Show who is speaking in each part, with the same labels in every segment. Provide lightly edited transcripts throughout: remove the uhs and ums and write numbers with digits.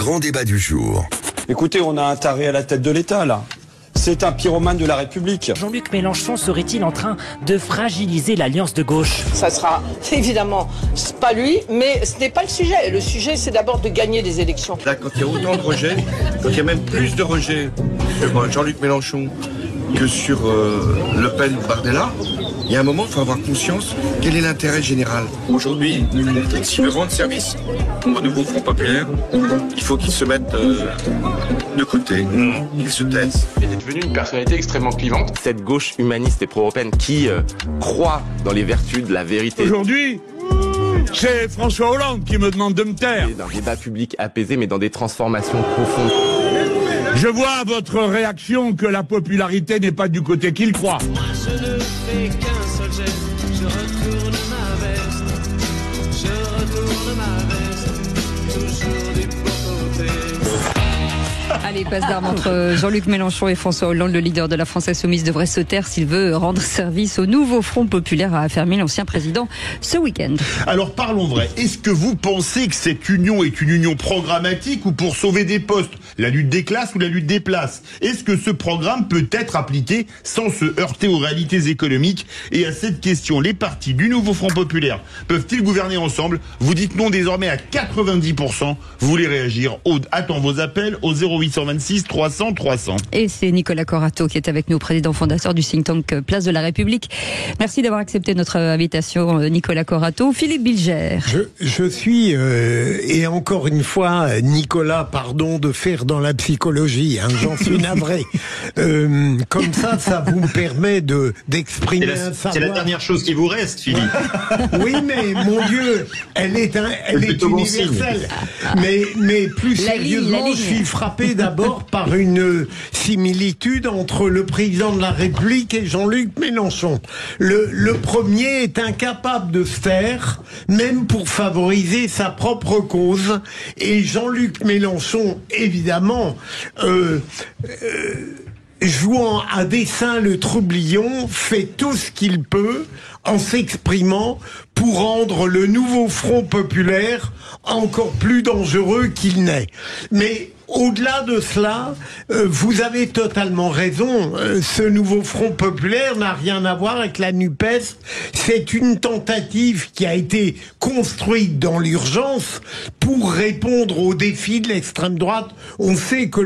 Speaker 1: grand débat du jour.
Speaker 2: Écoutez, on a un taré à la tête de l'État, là. C'est un pyromane de la République.
Speaker 3: Jean-Luc Mélenchon serait-il en train de fragiliser l'alliance de gauche ?
Speaker 4: Ça sera évidemment pas lui, mais ce n'est pas le sujet. Le sujet, c'est d'abord de gagner des élections.
Speaker 5: Là, quand il y a autant de rejets, quand il y a même plus de rejets sur Jean-Luc Mélenchon que sur Le Pen ou Bardella, il y a un moment, il faut avoir conscience quel est l'intérêt général. Aujourd'hui, s'il veut rendre service au nouveau Front Populaire, il faut qu'il se mette de côté, qu'il se taise.
Speaker 6: Il est devenu une personnalité extrêmement clivante. Cette gauche humaniste et pro-européenne qui croit dans les vertus de la vérité.
Speaker 7: Aujourd'hui, c'est François Hollande qui me demande de me taire.
Speaker 6: D'un débat public apaisé, mais dans des transformations profondes.
Speaker 7: Je vois à votre réaction que la popularité n'est pas du côté qu'il croit.
Speaker 8: Moi je ne fais qu'un seul geste, je retourne ma veste, toujours du bon côté.
Speaker 9: Allez, passe d'armes entre Jean-Luc Mélenchon et François Hollande. Le leader de la France Insoumise devrait se taire s'il veut rendre service au nouveau Front Populaire, a affirmé l'ancien président ce week-end.
Speaker 10: Alors parlons vrai. Est-ce que vous pensez que cette union est une union programmatique ou pour sauver des postes? La lutte des classes ou la lutte des places? Est-ce que ce programme peut être appliqué sans se heurter aux réalités économiques? Et à cette question, les partis du nouveau Front Populaire peuvent-ils gouverner ensemble? Vous dites non désormais à 90%. Vous voulez réagir? Attends vos appels au 0826 300 300. Et
Speaker 9: c'est Nicolas Corato qui est avec nous, président fondateur du think tank Place de la République. Merci d'avoir accepté notre invitation, Nicolas Corato. Philippe Bilger.
Speaker 11: Je suis, et encore une fois, Nicolas, pardon de faire dans la psychologie, hein, j'en suis navré. Comme ça vous me permet d'exprimer un savoir.
Speaker 10: C'est la dernière chose qui vous reste, Philippe.
Speaker 11: Oui, mais mon Dieu, elle est universelle. Mais plus sérieusement, je suis frappé d'abord par une similitude entre le président de la République et Jean-Luc Mélenchon. Le premier est incapable de se taire, même pour favoriser sa propre cause, et Jean-Luc Mélenchon, évidemment, jouant à dessein le troublion, fait tout ce qu'il peut en s'exprimant pour rendre le nouveau Front Populaire encore plus dangereux qu'il n'est. Mais au-delà de cela, vous avez totalement raison. Ce nouveau Front Populaire n'a rien à voir avec la NUPES. C'est une tentative qui a été construite dans l'urgence pour répondre aux défis de l'extrême droite. On sait que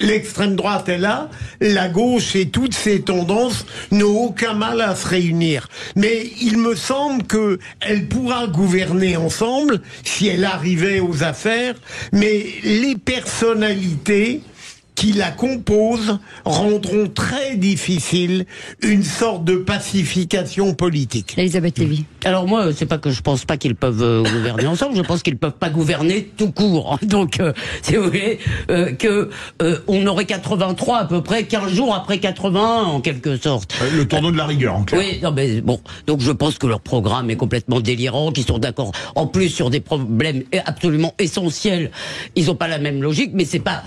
Speaker 11: l'extrême droite est là, la gauche et toutes ses tendances n'ont aucun mal à se réunir. Mais il me semble qu'elle pourra gouverner ensemble si elle arrivait aux affaires, mais les personnalités qui la composent rendront très difficile une sorte de pacification politique.
Speaker 9: Elisabeth Lévy.
Speaker 12: Alors moi, c'est pas que je pense pas qu'ils peuvent gouverner ensemble, je pense qu'ils peuvent pas gouverner tout court. Donc, si vous voulez, on aurait 83 à peu près 15 jours après 81 en quelque sorte.
Speaker 10: Le tournoi de la rigueur, en clair.
Speaker 12: Oui, non mais bon, donc je pense que leur programme est complètement délirant, qu'ils sont d'accord en plus sur des problèmes absolument essentiels. Ils ont pas la même logique, mais c'est pas...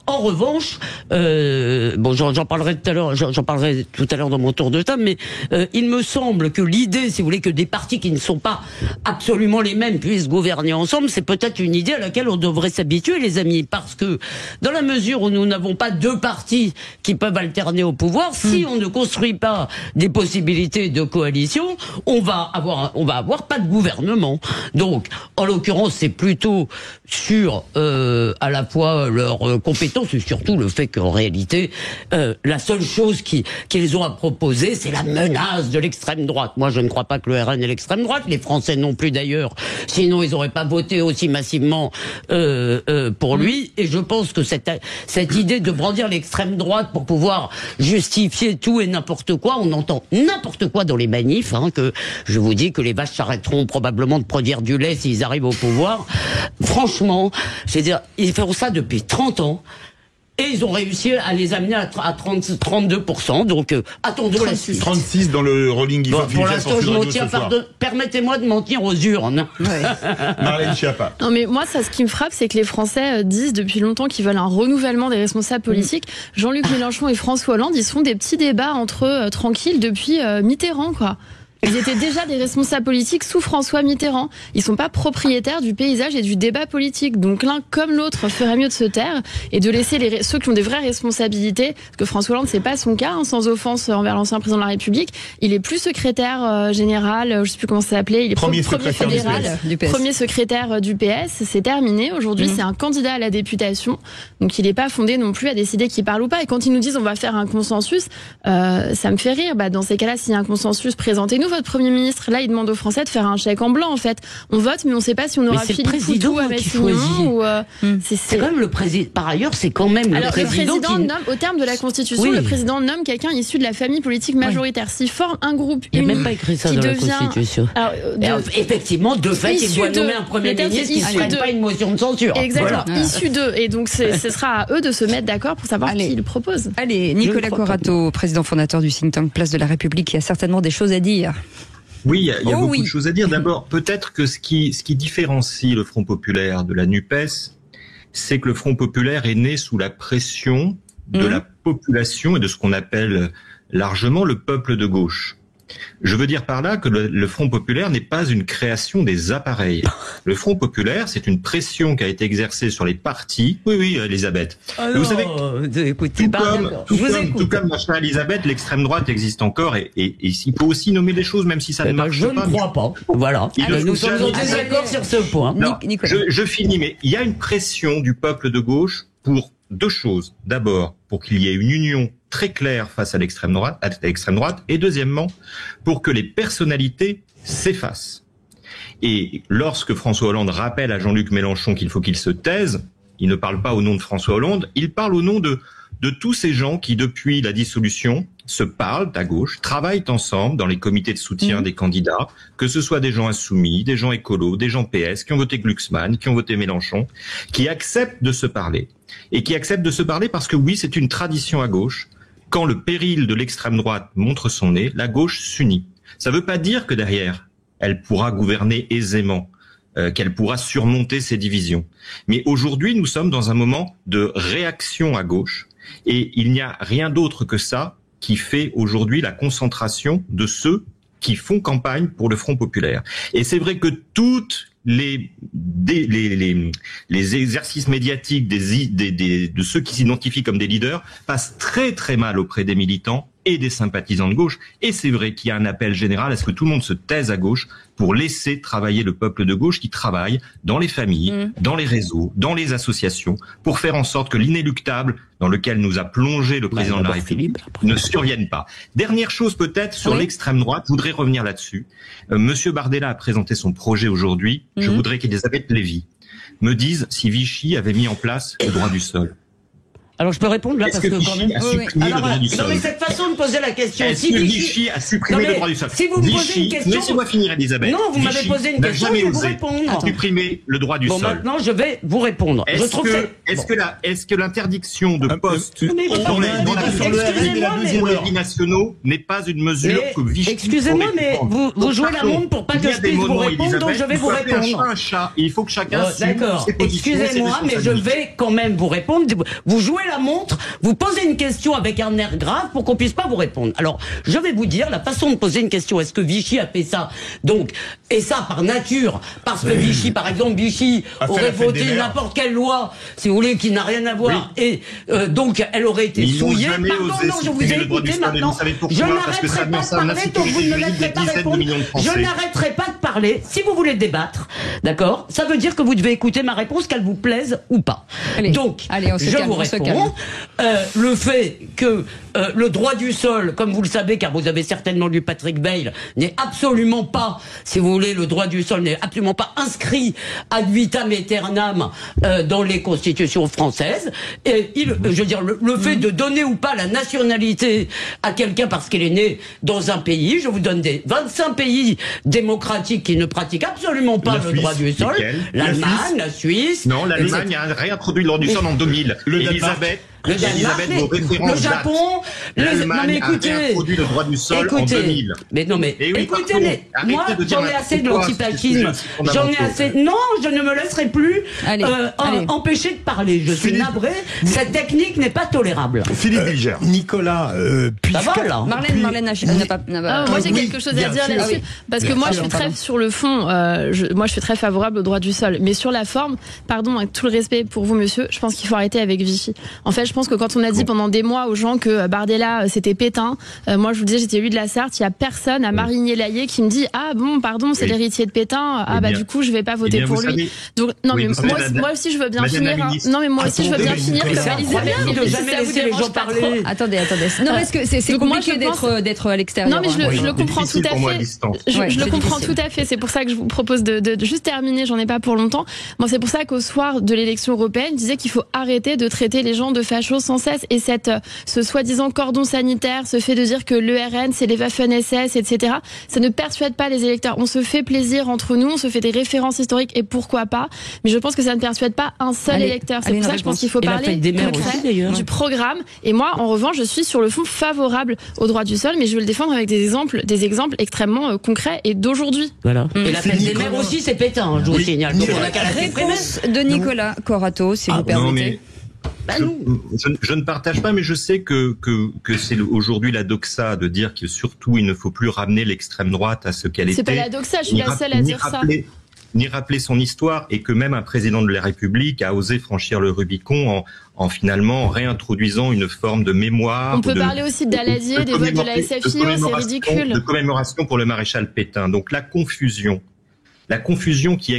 Speaker 12: En revanche, bon, j'en parlerai tout à l'heure, j'en parlerai tout à l'heure dans mon tour de table, mais il me semble que l'idée, si vous voulez, que des partis qui ne sont pas absolument les mêmes puissent gouverner ensemble, c'est peut-être une idée à laquelle on devrait s'habituer, les amis, parce que dans la mesure où nous n'avons pas deux partis qui peuvent alterner au pouvoir, si on ne construit pas des possibilités de coalition, on va avoir pas de gouvernement. Donc, en l'occurrence, c'est plutôt sur à la fois leurs compétences et surtout le fait qu'en réalité, la seule chose qu'ils ont à proposer, c'est la menace de l'extrême droite. Moi, je ne crois pas que le RN est l'extrême droite, les Français non plus d'ailleurs, sinon ils n'auraient pas voté aussi massivement pour lui, et je pense que cette idée de brandir l'extrême droite pour pouvoir justifier tout et n'importe quoi, on entend n'importe quoi dans les manifs, hein, que je vous dis que les vaches s'arrêteront probablement de produire du lait s'ils arrivent au pouvoir. Franchement, je veux dire, ils font ça depuis 30 ans. Et ils ont réussi à les amener à 32%. Donc, attendons la suite.
Speaker 10: 36 dans le rolling.
Speaker 12: Bon, pour l'instant, je m'en tiens. Permettez-moi de m'en tenir aux urnes.
Speaker 10: Ouais. Marlène Schiappa.
Speaker 13: Non, mais moi, ce qui me frappe, c'est que les Français disent depuis longtemps qu'ils veulent un renouvellement des responsables politiques. Jean-Luc Mélenchon et François Hollande, ils se font des petits débats entre eux tranquilles depuis Mitterrand, quoi. Ils étaient déjà des responsables politiques sous François Mitterrand. Ils sont pas propriétaires du paysage et du débat politique. Donc l'un comme l'autre ferait mieux de se taire et de laisser ceux qui ont des vraies responsabilités. Parce que François Hollande, c'est pas son cas, hein, sans offense envers l'ancien président de la République. Il est plus secrétaire général, je sais plus comment ça s'appelait. Il est premier fédéral, premier secrétaire du PS. C'est terminé. Aujourd'hui, c'est un candidat à la députation. Donc il n'est pas fondé non plus à décider qui parle ou pas. Et quand ils nous disent on va faire un consensus, ça me fait rire. Bah, dans ces cas-là, s'il y a un consensus, présentez-nous votre Premier ministre. Là, il demande aux Français de faire un chèque en blanc, en fait. On vote, mais on ne sait pas si on aura Philippe Poutou à Matignon ou...
Speaker 12: C'est quand même le président. Par ailleurs, c'est quand même le président qui...
Speaker 13: nomme, au terme de la Constitution, le président nomme quelqu'un issu de la famille politique majoritaire. S'il forme un groupe
Speaker 12: uni... Il n'y a même pas écrit ça dans la Constitution. Effectivement, de fait, il doit nommer un Premier ministre qui ne ferait pas une motion de censure.
Speaker 13: Exactement. Issu d'eux. Et donc, ce sera à eux de se mettre d'accord pour savoir qui il propose.
Speaker 9: Allez, Nicolas Corato, président fondateur du think tank Place de la République, qui a certainement des choses à dire.
Speaker 1: Oui, il y a beaucoup de choses à dire. D'abord, peut-être que ce qui différencie le Front populaire de la NUPES, c'est que le Front populaire est né sous la pression de la population et de ce qu'on appelle largement le peuple de gauche. Je veux dire par là que le Front populaire n'est pas une création des appareils. Le Front populaire, c'est une pression qui a été exercée sur les partis. Oui, Elisabeth.
Speaker 12: Vous savez,
Speaker 1: tout comme machin Elisabeth, l'extrême droite existe encore et il faut aussi nommer les choses, même si ça ne marche pas.
Speaker 12: Je ne crois pas. Voilà. Nous sommes en désaccord sur ce point.
Speaker 1: Je finis, mais il y a une pression du peuple de gauche pour deux choses. D'abord, pour qu'il y ait une union très claire face à l'extrême droite, et deuxièmement, pour que les personnalités s'effacent. Et lorsque François Hollande rappelle à Jean-Luc Mélenchon qu'il faut qu'il se taise, il ne parle pas au nom de François Hollande, il parle au nom de tous ces gens qui, depuis la dissolution, se parlent à gauche, travaillent ensemble dans les comités de soutien des candidats, que ce soit des gens insoumis, des gens écolos, des gens PS, qui ont voté Glucksmann, qui ont voté Mélenchon, qui acceptent de se parler. Et qui acceptent de se parler parce que oui, c'est une tradition à gauche. Quand le péril de l'extrême droite montre son nez, la gauche s'unit. Ça ne veut pas dire que derrière, elle pourra gouverner aisément, qu'elle pourra surmonter ses divisions. Mais aujourd'hui, nous sommes dans un moment de réaction à gauche. Et il n'y a rien d'autre que ça qui fait aujourd'hui la concentration de ceux qui font campagne pour le Front populaire. Et c'est vrai que toutes les exercices médiatiques de ceux qui s'identifient comme des leaders passent très très mal auprès des militants et des sympathisants de gauche. Et c'est vrai qu'il y a un appel général à ce que tout le monde se taise à gauche pour laisser travailler le peuple de gauche qui travaille dans les familles, dans les réseaux, dans les associations, pour faire en sorte que l'inéluctable dans lequel nous a plongé le président de la République ne survienne pas. Dernière chose peut-être sur l'extrême droite, je voudrais revenir là-dessus. Monsieur Bardella a présenté son projet aujourd'hui. Je voudrais qu'Elisabeth Lévy me dise si Vichy avait mis en place le droit du sol.
Speaker 12: Alors je peux répondre là parce que quand même.
Speaker 1: A supprimé le droit du sol.
Speaker 12: Non mais cette façon de poser la question.
Speaker 1: Est-ce que Vichy a supprimé le droit du sol?
Speaker 12: Si vous me posez une question,
Speaker 1: laissez-moi finir, Elisabeth.
Speaker 12: Non, vous m'avez posé une question, je vais vous répondre.
Speaker 1: A supprimé le droit du sol.
Speaker 12: Bon, maintenant je vais vous répondre.
Speaker 1: Est-ce que l'interdiction de poste dans les pays nationaux n'est pas une mesure que Vichy?
Speaker 12: Excusez-moi, mais vous jouez la montre pour pas que je puisse vous répondre, donc je vais vous répondre.
Speaker 1: Un chat, il faut que chacun.
Speaker 12: D'accord. Excusez-moi, mais je vais quand même vous répondre. Vous jouez la montre. Vous posez une question avec un air grave pour qu'on puisse pas vous répondre. Alors, je vais vous dire la façon de poser une question. Est-ce que Vichy a fait ça? Donc, et ça par nature, parce que Vichy, par exemple, Vichy aurait voté n'importe quelle loi, si vous voulez, qui n'a rien à voir, et donc elle aurait été souillée. Pardon, non, je vous ai écouté maintenant. Je n'arrêterai pas de parler tant que vous ne me laisserez pas répondre. Je n'arrêterai pas de parler. Si vous voulez débattre, d'accord, ça veut dire que vous devez écouter ma réponse, qu'elle vous plaise ou pas. Donc, je vous réponds. Le fait que le droit du sol, comme vous le savez, car vous avez certainement lu Patrick Bayle, n'est absolument pas, si vous voulez, le droit du sol n'est absolument pas inscrit ad vitam aeternam dans les constitutions françaises. Et je veux dire, le fait de donner ou pas la nationalité à quelqu'un parce qu'il est né dans un pays, je vous donne des 25 pays démocratiques qui ne pratiquent absolument pas le droit du sol. L'Allemagne, la Suisse.
Speaker 1: Non, l'Allemagne a réintroduit le droit du sol en 2000.
Speaker 12: Le Danemark, le Japon, non mais écoutez,
Speaker 1: a introduit le droit du sol en 2000.
Speaker 12: Mais non mais
Speaker 1: Et oui,
Speaker 12: écoutez,
Speaker 1: pardon,
Speaker 12: moi j'en ai assez de l'antiplaquisme. J'en ai assez. Non, je ne me laisserai plus empêcher de parler. Je suis navré. Cette technique n'est pas tolérable.
Speaker 10: Philippe Bilger.
Speaker 11: Nicolas,
Speaker 9: Marlène n'a pas.
Speaker 13: Moi j'ai quelque chose à dire là-dessus, parce que moi je suis très sur le fond. Moi je suis très favorable au droit du sol, mais sur la forme, pardon, avec tout le respect pour vous, monsieur, je pense qu'il faut arrêter avec Vichy. En fait, je pense que quand on a dit pendant des mois aux gens que Bardella c'était Pétain, moi je vous disais, j'étais élu de la Sarthe, il y a personne à Marigny-Laillé qui me dit ah bon, pardon, c'est l'héritier de Pétain, du coup je vais pas voter pour lui. Donc non mais moi aussi je veux bien finir. Non mais moi aussi je veux bien finir comme Elisabeth.
Speaker 12: De jamais laisser les gens parler.
Speaker 9: Attendez. Non parce que c'est compliqué d'être à l'extérieur.
Speaker 13: Non mais je le comprends tout à fait. Je le comprends tout à fait. C'est pour ça que je vous propose de juste terminer. J'en ai pas pour longtemps. Moi c'est pour ça qu'au soir de l'élection européenne, je disais qu'il faut arrêter de traiter les gens de fachos sans cesse, et ce soi-disant cordon sanitaire, ce fait de dire que l'ERN c'est les Waffen-SS, etc. Ça ne persuade pas les électeurs. On se fait plaisir entre nous, on se fait des références historiques et pourquoi pas, mais je pense que ça ne persuade pas un seul électeur. C'est pour ça que je pense qu'il faut parler du programme. Et moi, en revanche, je suis sur le fond favorable au droit du sol, mais je veux le défendre avec des exemples extrêmement concrets et d'aujourd'hui.
Speaker 12: Voilà. Et la fête des mères aussi, c'est Pétain, je vous signale. Donc on a qu'à la
Speaker 9: réponse de Nicolas Corato, si vous permettez.
Speaker 1: Je ne partage pas, mais je sais que c'est aujourd'hui la doxa de dire que surtout il ne faut plus ramener l'extrême droite à ce qu'elle était.
Speaker 13: C'est pas la doxa, je suis la seule à dire ça.
Speaker 1: Ni rappeler son histoire, et que même un président de la République a osé franchir le Rubicon en finalement réintroduisant une forme de mémoire.
Speaker 13: On peut parler aussi de Daladier, des votes de la SFIO, c'est ridicule.
Speaker 1: De commémoration pour le maréchal Pétain. Donc la confusion qui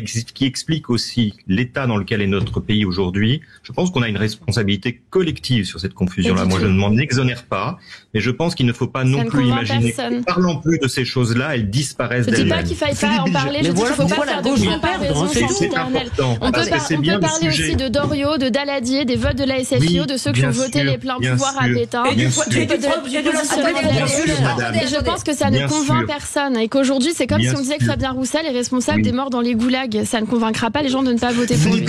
Speaker 1: explique aussi l'état dans lequel est notre pays aujourd'hui, je pense qu'on a une responsabilité collective sur cette confusion-là. Moi, je ne m'en exonère pas, mais je pense qu'il ne faut pas non plus imaginer qu'en parlant plus de ces choses-là, elles disparaissent d'elles-mêmes.
Speaker 13: Je dis pas qu'il faille pas en parler, je dis qu'il ne faut pas faire de comparaison.
Speaker 1: C'est important.
Speaker 13: On peut parler aussi de Doriot, de Daladier, des votes de la SFIO, de ceux qui ont voté les pleins pouvoirs à Pétain. Et je pense que ça ne convainc personne, et qu'aujourd'hui, c'est comme si on disait que Fabien Roussel est responsable des morts dans les goulags. Ça ne convaincra pas les gens de ne pas voter pour lui.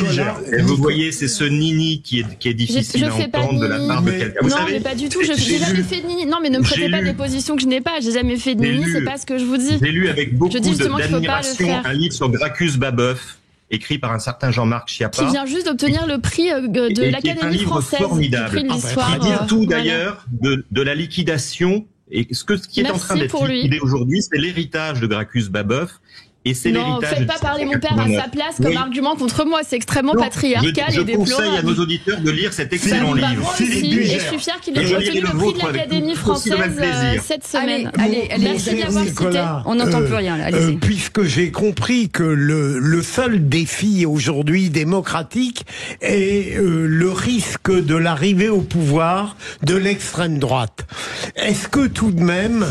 Speaker 1: Et vous voyez, c'est ce nini qui est difficile à entendre de la part de quelqu'un.
Speaker 13: Non, mais pas du tout. J'ai jamais fait de nini. Non, mais ne me prêtez pas des positions que je n'ai pas. J'ai jamais fait de nini. C'est pas ce que je vous dis.
Speaker 1: J'ai lu avec beaucoup d'admiration un livre sur Gracchus Babeuf, écrit par un certain Jean-Marc Schiappa,
Speaker 13: qui vient juste d'obtenir le prix de l'Académie française,
Speaker 1: formidable,
Speaker 13: le prix de l'histoire.
Speaker 1: Qui dit tout d'ailleurs de la liquidation, et ce qui est en train d'être liquidé aujourd'hui, c'est l'héritage de Gracchus Babeuf. Et c'est
Speaker 13: non, faites pas parler mon père à sa place comme argument contre moi, c'est extrêmement patriarcal et déplorable.
Speaker 1: Je conseille à nos auditeurs de lire cet excellent livre.
Speaker 13: Et je suis fière qu'il ait obtenu le prix de l'Académie française cette semaine.
Speaker 9: Allez,
Speaker 13: merci de l'avoir cité.
Speaker 9: On n'entend plus rien là, allez-y.
Speaker 11: Puisque j'ai compris que le seul défi aujourd'hui démocratique est le risque de l'arrivée au pouvoir de l'extrême droite. Est-ce que tout de même,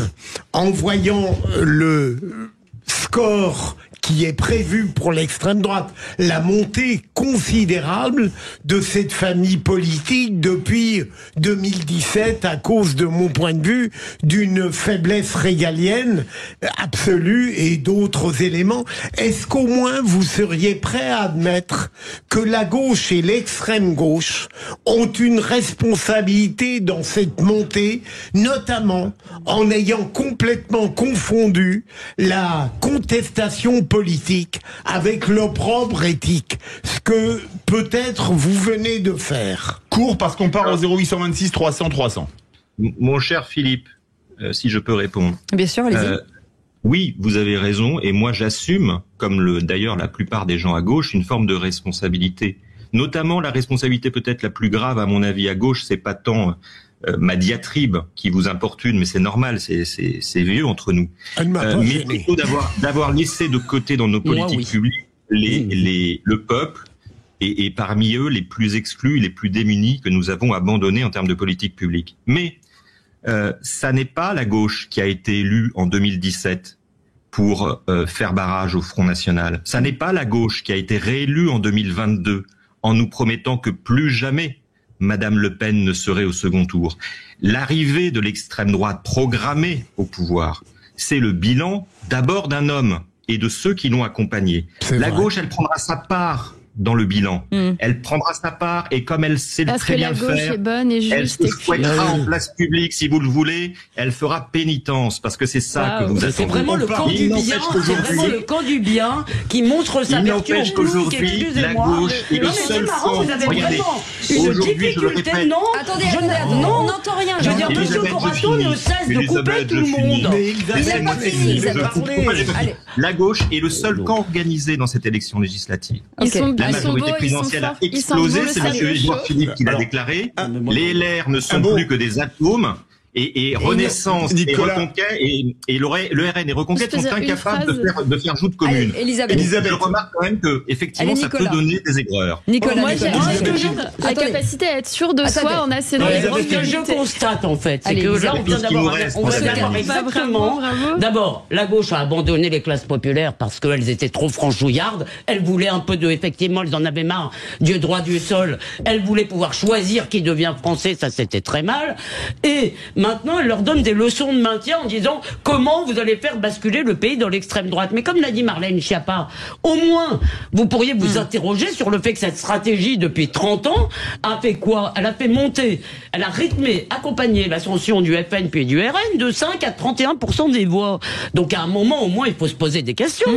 Speaker 11: en voyant le score qui est prévu pour l'extrême droite, la montée considérable de cette famille politique depuis 2017 à cause, de mon point de vue, d'une faiblesse régalienne absolue et d'autres éléments. Est-ce qu'au moins vous seriez prêt à admettre que la gauche et l'extrême gauche ont une responsabilité dans cette montée, notamment en ayant complètement confondu la contestation politique avec l'opprobre éthique, ce que peut-être vous venez de faire?
Speaker 10: Court, parce qu'on part au 0826 300 300.
Speaker 1: Mon cher Philippe, si je peux répondre.
Speaker 9: Bien sûr, allez-y.
Speaker 1: Oui, vous avez raison, et moi j'assume, comme d'ailleurs la plupart des gens à gauche, une forme de responsabilité. Notamment la responsabilité peut-être la plus grave à mon avis à gauche, c'est pas tant ma diatribe qui vous importune, mais c'est normal, c'est vieux entre nous. Mais plutôt d'avoir laissé de côté dans nos politiques publiques le peuple, et parmi eux les plus exclus, les plus démunis que nous avons abandonnés en termes de politique publique. Mais ça n'est pas la gauche qui a été élue en 2017 pour faire barrage au Front National. Ça n'est pas la gauche qui a été réélue en 2022 en nous promettant que plus jamais Madame Le Pen ne serait au second tour. L'arrivée de l'extrême droite programmée au pouvoir, c'est le bilan d'abord d'un homme et de ceux qui l'ont accompagné. La gauche, elle prendra sa part dans le bilan. Elle prendra sa part et comme elle sait
Speaker 13: Parce
Speaker 1: très
Speaker 13: que
Speaker 1: bien
Speaker 13: la
Speaker 1: le
Speaker 13: gauche
Speaker 1: faire,
Speaker 13: est bonne et
Speaker 1: elle
Speaker 13: juste
Speaker 1: se
Speaker 13: et puis...
Speaker 1: fouettera en place publique si vous le voulez. Elle fera pénitence parce que c'est ça que vous attendez.
Speaker 12: C'est vraiment le camp du bien. C'est vraiment le camp du bien qui montre sa
Speaker 1: il
Speaker 12: vertu.
Speaker 1: n'empêche qu'aujourd'hui, la gauche est le seul camp. Regardez, aujourd'hui, je le répète.
Speaker 12: Non,
Speaker 9: Attendez, on n'entend rien.
Speaker 12: Je veux dire, monsieur Corato ne cesse de couper tout le monde.
Speaker 1: La gauche est le seul camp organisé dans cette élection législative.
Speaker 13: Ils sont
Speaker 1: La
Speaker 13: beaux,
Speaker 1: majorité présidentielle a explosé, c'est M. Édouard Philippe qui l'a déclaré. Les LR ne sont plus que des atomes. Et Renaissance et Reconquête et le RN et Reconquête sont incapables de faire joute commune.
Speaker 9: Allez, Elisabeth,
Speaker 1: je remarque quand même que effectivement ça peut donner des aigreurs.
Speaker 9: Nicolas,
Speaker 13: la capacité à être sûr de soi en assez
Speaker 12: Ce que je constate en fait, c'est que là on vient d'avoir exactement. D'abord, la gauche a abandonné les classes populaires parce qu'elles étaient trop franchouillardes. Elles voulaient un peu effectivement, elles en avaient marre du droit du sol. Elles voulaient pouvoir choisir qui devient français, ça c'était très mal. Et maintenant, elle leur donne des leçons de maintien en disant comment vous allez faire basculer le pays dans l'extrême droite. Mais comme l'a dit Marlène Schiappa, au moins, vous pourriez vous interroger sur le fait que cette stratégie, depuis 30 ans, a fait quoi? Elle a fait monter, elle a rythmé, accompagné l'ascension du FN puis du RN de 5 à 31% des voix. Donc à un moment, au moins, il faut se poser des questions.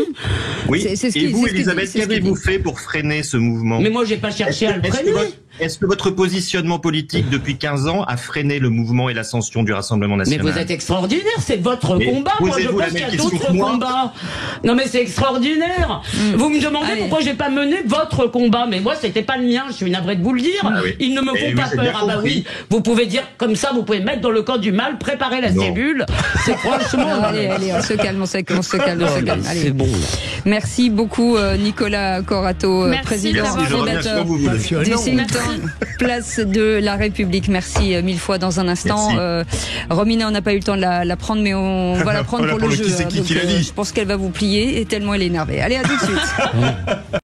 Speaker 1: Oui, et vous, Elisabeth, qu'avez-vous fait pour freiner ce mouvement?
Speaker 12: Mais moi, j'ai pas cherché à le freiner.
Speaker 1: Est-ce que votre positionnement politique depuis 15 ans a freiné le mouvement et l'ascension du Rassemblement national?
Speaker 12: Mais vous êtes extraordinaire, c'est votre combat. Moi, je pense qu'il y a d'autres combats. Non, mais c'est extraordinaire. Vous me demandez pourquoi j'ai pas mené votre combat. Mais moi, c'était pas le mien. Je suis navré de vous le dire. Ils ne me font pas peur. Ah bah oui. Vous pouvez dire comme ça, vous pouvez mettre dans le camp du mal, préparer la cellule. C'est franchement.
Speaker 9: Allez, on se calme, on se calme.
Speaker 12: C'est bon.
Speaker 9: Merci beaucoup, Nicolas Corato, président fondateur du think tank Place de la République. Merci mille fois. Dans un instant, Romina, on n'a pas eu le temps de la prendre, mais on va la prendre pour le jeu.
Speaker 10: Je pense qu'elle
Speaker 9: va vous plier et tellement elle est énervée. Allez, à tout de suite.